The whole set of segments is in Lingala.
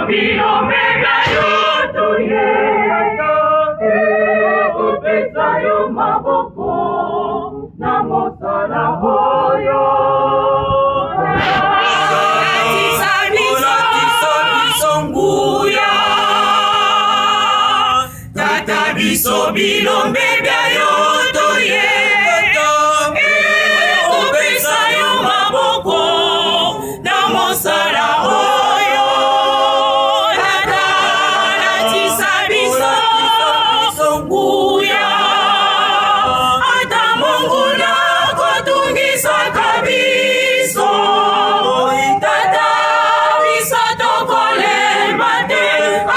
bilombe byayo toye kopesa yo maboko na mosala oyo kolakisa biso nguya tata biso bilombe byayo toye kopesa yo maboko na mosala oyo tata latisa biso nguya ata monguna kotungisaka biso tata biso tokolemba te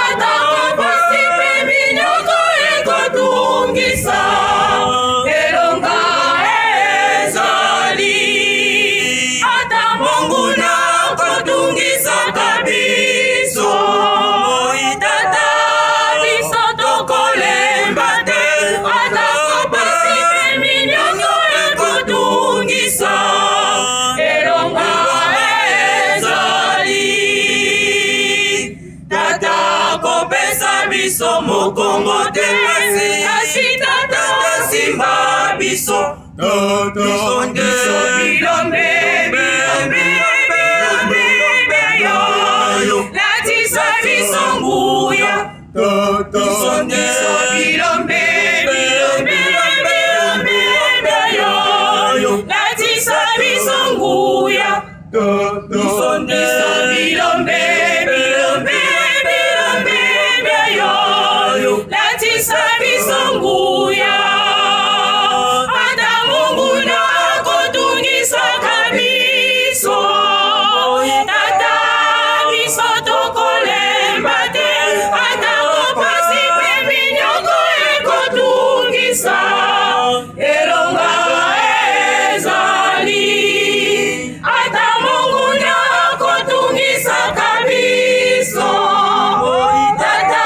ata kopasi mpe minyoko ekotungisa elonga ezali ata monguna kotungisaka biso tata biso tokolemba te ata kopasi mpe minyoko ekotungisa elonga ezali tata kopesa biso mokongo te kasi tata simba biso biso bilombe yo latisa biso nguya biso bilombe yo latisa biso nguya biso bilombe yo latisa biso nguya ata monguna kotungisaka biso tata biso tokolemba te ata kopasi mpe minyoko ekotungisa elonga ezali ata monguna kotungisaka biso tata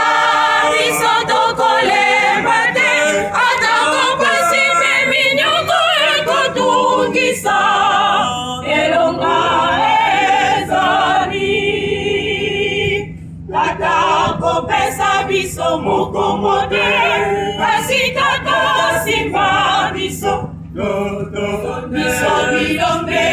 biso tokolemba te ata kopasi mpe minyoko ekotungisa elonga ezali tata kopesa biso mokongo te kasi tata simba biso bilombe